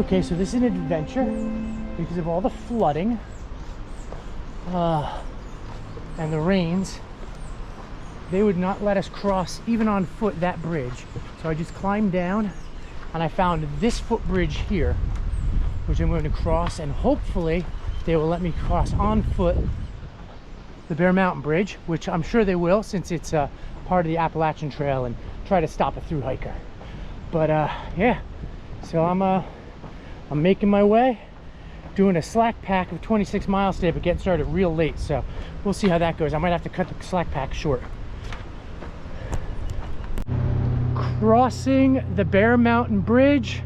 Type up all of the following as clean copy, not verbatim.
Okay, so this is an adventure because of all the flooding and the rains. They would not let us cross even on foot that bridge. So I just climbed down and I found this footbridge here, which I'm going to cross, and hopefully they will let me cross on foot the Bear Mountain Bridge, which I'm sure they will since it's part of the Appalachian Trail, and try to stop a through hiker. But yeah, so I'm making my way, doing a slack pack of 26 miles today, but getting started real late, so we'll see how that goes. I might have to cut the slack pack short. Crossing the Bear Mountain Bridge.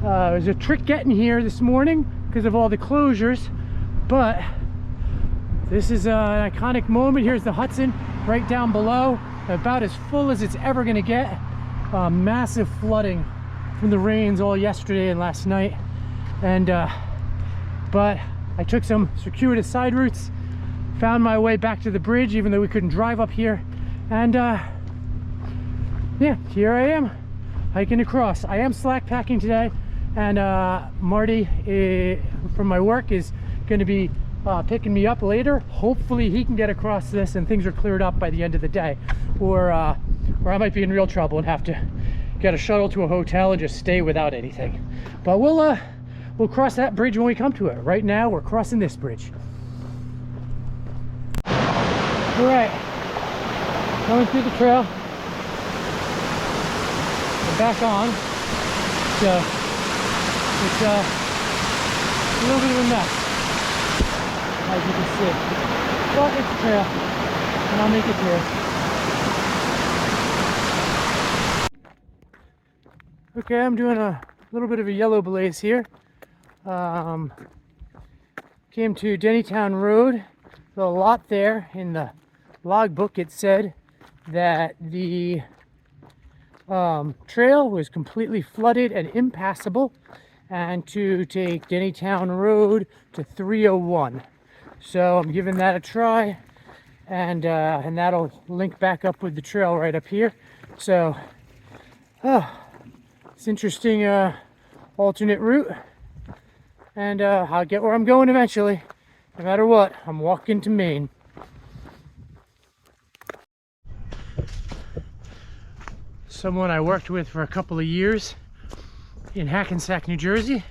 It was a trick getting here this morning because of all the closures, but this is an iconic moment. Here's the Hudson right down below, about as full as it's ever going to get. Massive flooding from the rains all yesterday and last night, and but I took some circuitous side routes, found my way back to the bridge even though we couldn't drive up here, and yeah, here I am hiking across. I am slack packing today, and Marty from my work is going to be picking me up later. Hopefully he can get across this and things are cleared up by the end of the day, or I might be in real trouble and have to get a shuttle to a hotel and just stay without anything. But we'll cross that bridge when we come to it. Right now we're crossing this bridge. All right, going through the trail. We're back on, so it's a little bit of a mess, as you can see, but it's a trail and I'll make it through. Okay, I'm doing a little bit of a yellow blaze here. Came to Dennytown Road. There's a lot there. In the logbook it said that the trail was completely flooded and impassable, and to take Dennytown Road to 301. So I'm giving that a try, and that'll link back up with the trail right up here. So it's interesting alternate route, and I'll get where I'm going eventually. No matter what, I'm walking to Maine. Someone I worked with for a couple of years in Hackensack, New Jersey,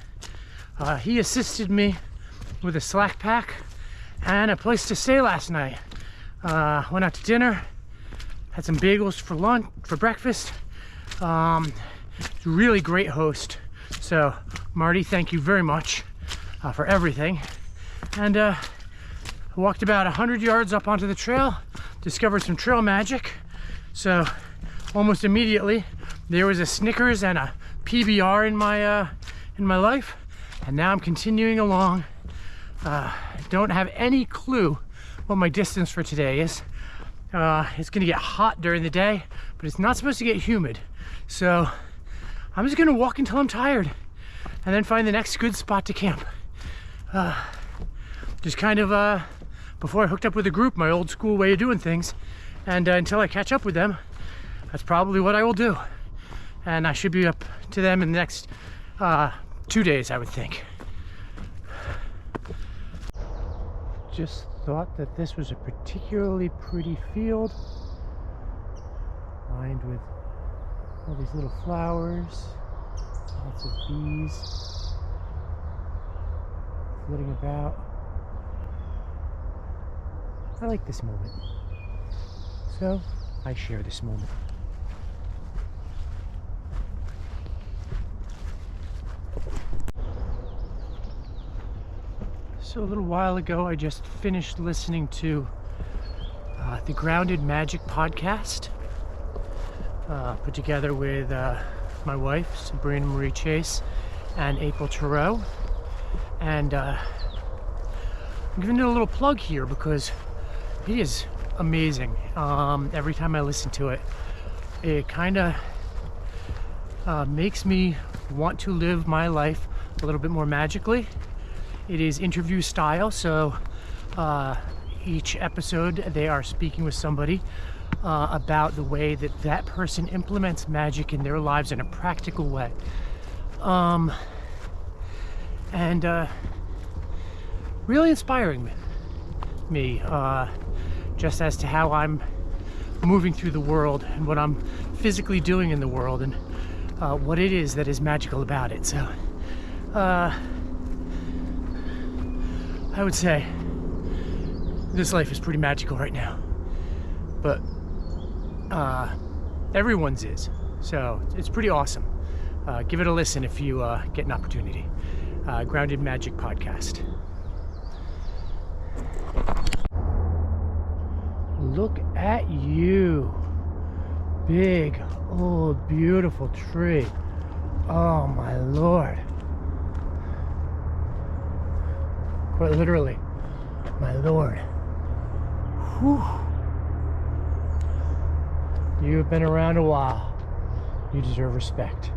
he assisted me with a slack pack and a place to stay last night. Went out to dinner, had some bagels for lunch, for breakfast. Really great host. So Marty, thank you very much for everything. And I walked about 100 yards up onto the trail, discovered some trail magic. So almost immediately there was a Snickers and a PBR in my life, and now I'm continuing along. Don't have any clue what my distance for today is. It's gonna get hot during the day, but it's not supposed to get humid. So I'm just gonna walk until I'm tired and then find the next good spot to camp. Just kind of before I hooked up with a group, my old school way of doing things, and until I catch up with them, that's probably what I will do. And I should be up to them in the next 2 days, I would think. Just thought that this was a particularly pretty field, lined with all these little flowers, lots of bees flitting about. I like this moment, so I share this moment. So a little while ago, I just finished listening to the Grounded Magic podcast, put together with my wife, Sabrina Marie Chase, and April Turow. And I'm giving it a little plug here because it is amazing. Every time I listen to it, it kind of makes me want to live my life a little bit more magically. It is interview style, so each episode they are speaking with somebody about the way that that person implements magic in their lives in a practical way. and really inspiring me just as to how I'm moving through the world and what I'm physically doing in the world and what it is that is magical about it. So I would say this life is pretty magical right now, but everyone's is, so it's pretty awesome. Give it a listen if you get an opportunity. Grounded Magic Podcast. Look at you. Big, old, beautiful tree. Oh my Lord. Quite literally, my Lord. Whew. You have been around a while. You deserve respect.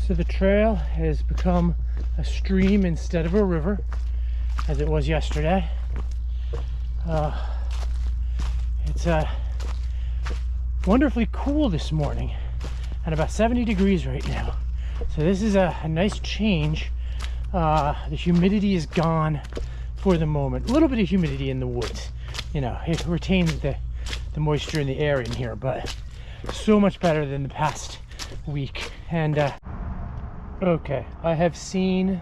So the trail has become a stream instead of a river, as it was yesterday. It's wonderfully cool this morning, and about 70 degrees right now. So this is a nice change. The humidity is gone for the moment. A little bit of humidity in the woods. You know, it retains the moisture in the air in here, but so much better than the past week. And okay, I have seen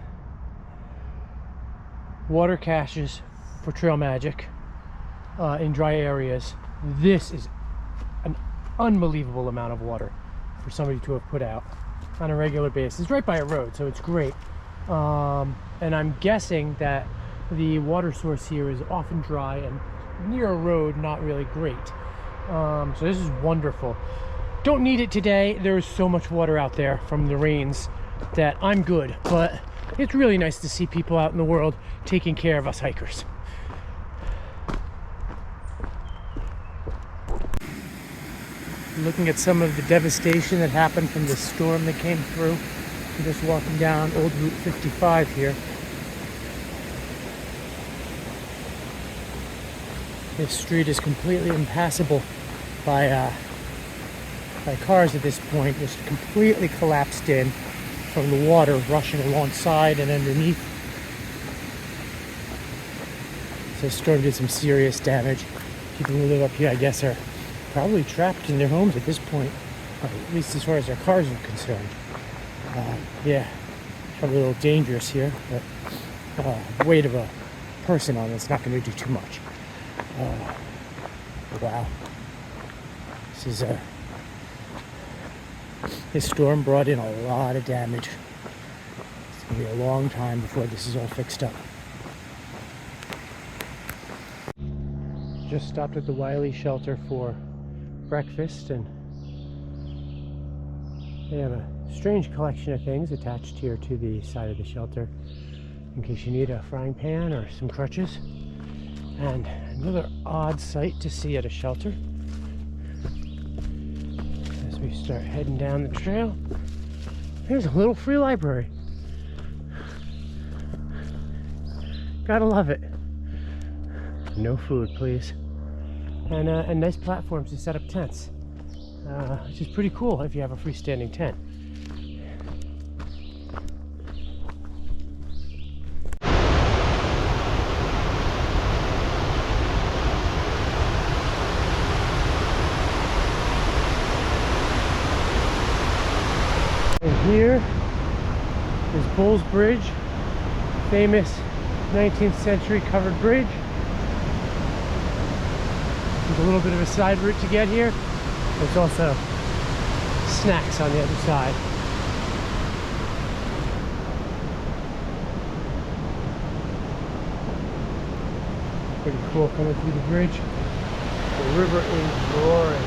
water caches for trail magic in dry areas. This is an unbelievable amount of water for somebody to have put out on a regular basis, right by a road, so it's great. And I'm guessing that the water source here is often dry and near a road, not really great. So this is wonderful. Don't need it today. There is so much water out there from the rains that I'm good, but it's really nice to see people out in the world taking care of us hikers. Looking at some of the devastation that happened from the storm that came through. I'm just walking down Old Route 55 here. This street is completely impassable by cars at this point. It's completely collapsed in from the water rushing alongside and underneath. So the storm did some serious damage. People who live up here, I guess, are probably trapped in their homes at this point, at least as far as their cars are concerned. Yeah, probably a little dangerous here, but the weight of a person on it's not going to do too much. Wow. This storm brought in a lot of damage. It's going to be a long time before this is all fixed up. Just stopped at the Wiley shelter for breakfast, and they have a strange collection of things attached here to the side of the shelter in case you need a frying pan or some crutches. And another odd sight to see at a shelter as we start heading down the trail. There's a little free library. Gotta love it. No food, please. And nice platforms to set up tents, which is pretty cool if you have a freestanding tent. And here is Bulls Bridge, famous 19th century covered bridge. There's a little bit of a side route to get here. There's also snacks on the other side. Pretty cool coming through the bridge. The river is roaring.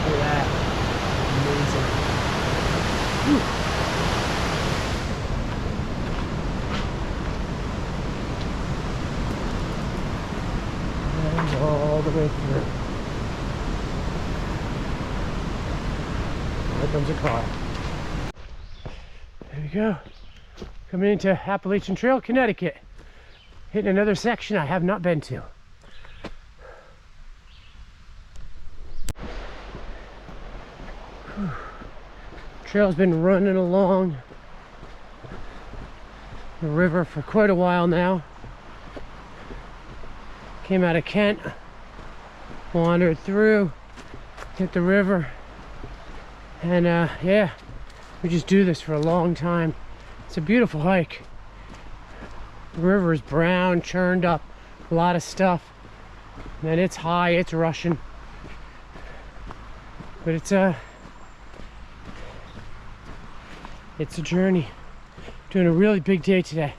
Look at that. Amazing. Whew. All the way through. There comes a car. There we go. Coming into Appalachian Trail, Connecticut. Hitting another section I have not been to. Whew. Trail's been running along the river for quite a while now. Came out of Kent, wandered through, hit the river, and yeah, we just do this for a long time. It's a beautiful hike. The river is brown, churned up, a lot of stuff. And it's high, it's rushing. But it's a journey. Doing a really big day today.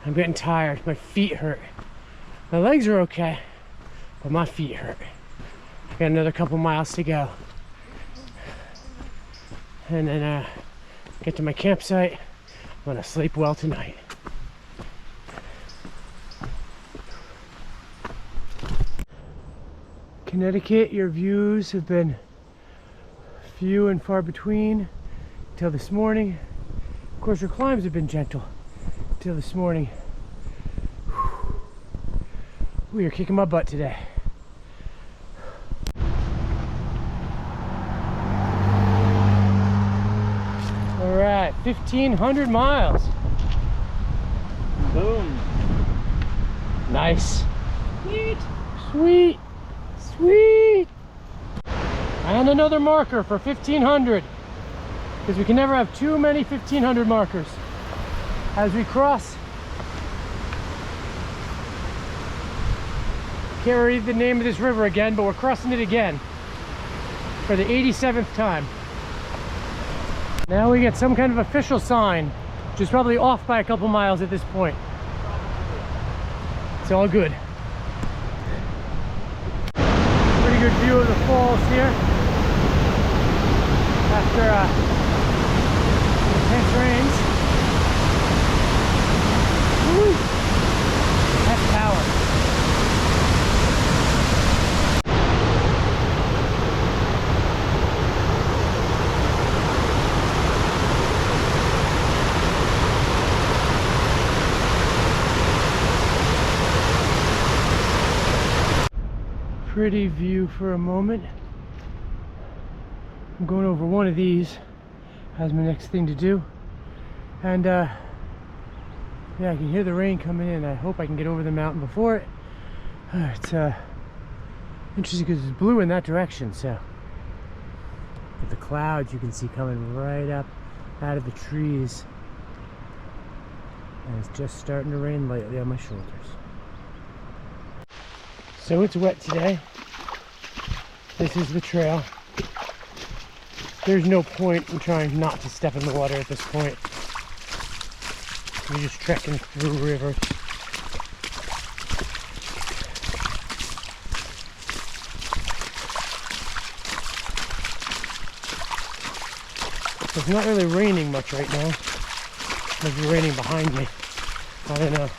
I'm getting tired, my feet hurt. My legs are okay, but my feet hurt. I got another couple miles to go. And then get to my campsite. I'm gonna sleep well tonight. Connecticut, your views have been few and far between until this morning. Of course, your climbs have been gentle until this morning. We are kicking my butt today. All right, 1,500 miles. Boom. Nice. Sweet. Sweet. Sweet. And another marker for 1,500. Because we can never have too many 1,500 markers. As we cross. Can't read the name of this river again, but we're crossing it again. For the 87th time. Now we get some kind of official sign, which is probably off by a couple miles at this point. It's all good. Pretty good view of the falls here. After intense rains. Woo! That's power. Pretty view for a moment. I'm going over one of these as my next thing to do, and yeah, I can hear the rain coming in. I hope I can get over the mountain before it. It's interesting because it's blue in that direction, so but the clouds you can see coming right up out of the trees, and it's just starting to rain lightly on my shoulders. So it's wet today. This is the trail. There's no point in trying not to step in the water at this point. You're just trekking through rivers. It's not really raining much right now. It's raining behind me. I don't know.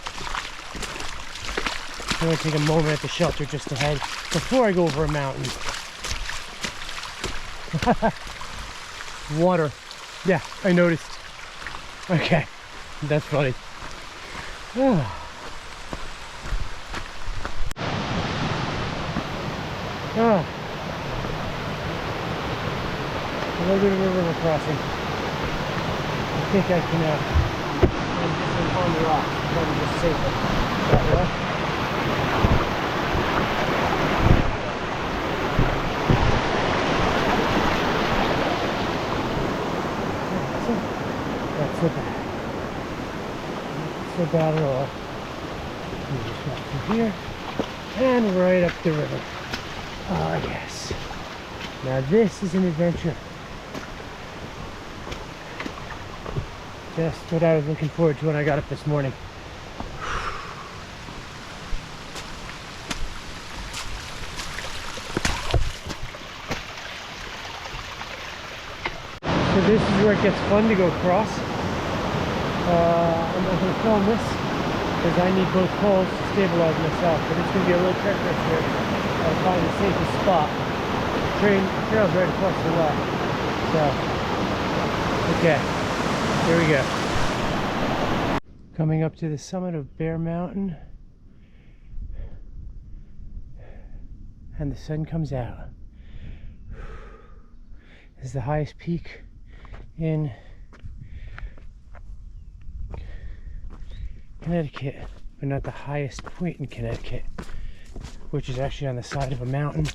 I'm going to take a moment at the shelter just ahead before I go over a mountain. Water. Yeah, I noticed. Okay, that's funny. Oh. Oh. A little bit of a river crossing. I think I can on the rock. Probably just safer that way. Not so bad. Not so bad at all. We just walk through here and right up the river. Oh yes. Now this is an adventure. Just what I was looking forward to when I got up this morning. So this is where it gets fun to go across. I'm not going to film this because I need both poles to stabilize myself, but it's going to be a little treacherous here. I'll find the safest spot. The trail's right across the left. So, okay, here we go. Coming up to the summit of Bear Mountain, and the sun comes out. This is the highest peak in Connecticut, but not the highest point in Connecticut, which is actually on the side of a mountain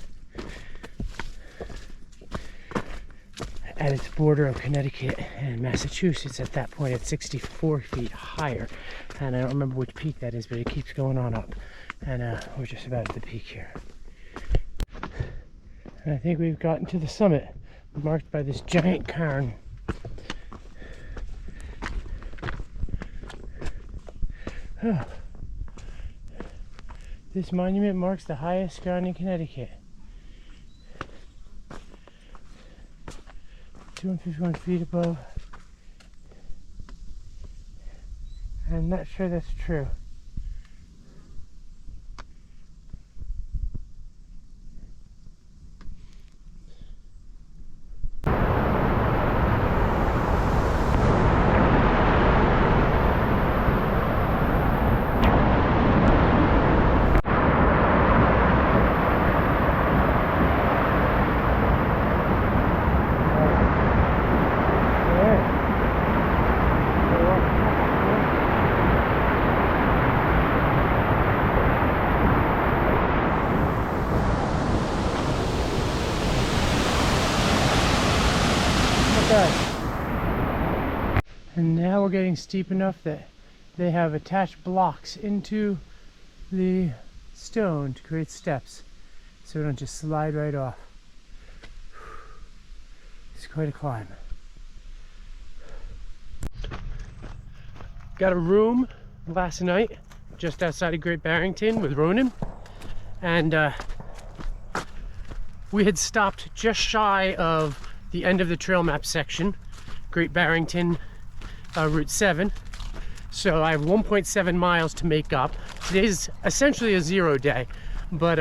at its border of Connecticut and Massachusetts. At that point, it's 64 feet higher, and I don't remember which peak that is, but it keeps going on up, and we're just about at the peak here. And I think we've gotten to the summit, marked by this giant cairn. Oh. This monument marks the highest ground in Connecticut. 251 feet above. I'm not sure that's true. And now we're getting steep enough that they have attached blocks into the stone to create steps, so we don't just slide right off. It's quite a climb. Got a room last night just outside of Great Barrington with Ronan, and we had stopped just shy of the end of the trail map section, Great Barrington, Route 7. So I have 1.7 miles to make up. Today's essentially a 0 day, but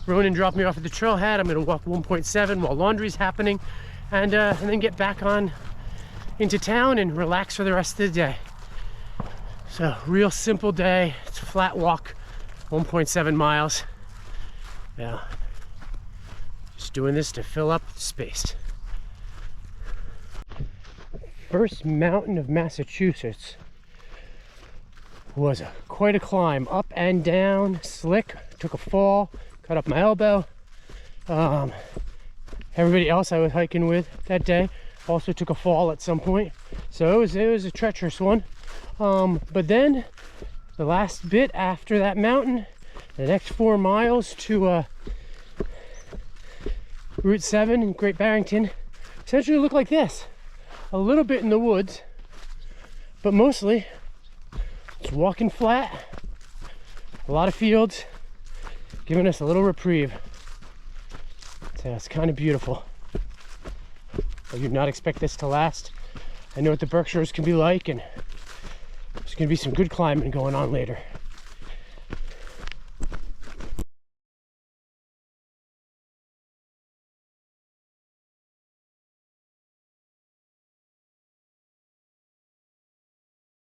Ronan dropped me off at the trailhead. I'm gonna walk 1.7 while laundry's happening, and then get back on into town and relax for the rest of the day. So real simple day. It's a flat walk, 1.7 miles. Yeah, just doing this to fill up space. First mountain of Massachusetts was quite a climb, up and down, slick. Took a fall, cut up my elbow. Everybody else I was hiking with that day also took a fall at some point, so it was a treacherous one. But then the last bit after that mountain, the next 4 miles to Route 7 in Great Barrington, essentially looked like this. A little bit in the woods, but mostly it's walking flat, a lot of fields, giving us a little reprieve. So it's kind of beautiful. I did not expect this to last. I know what the Berkshires can be like, and there's going to be some good climbing going on later.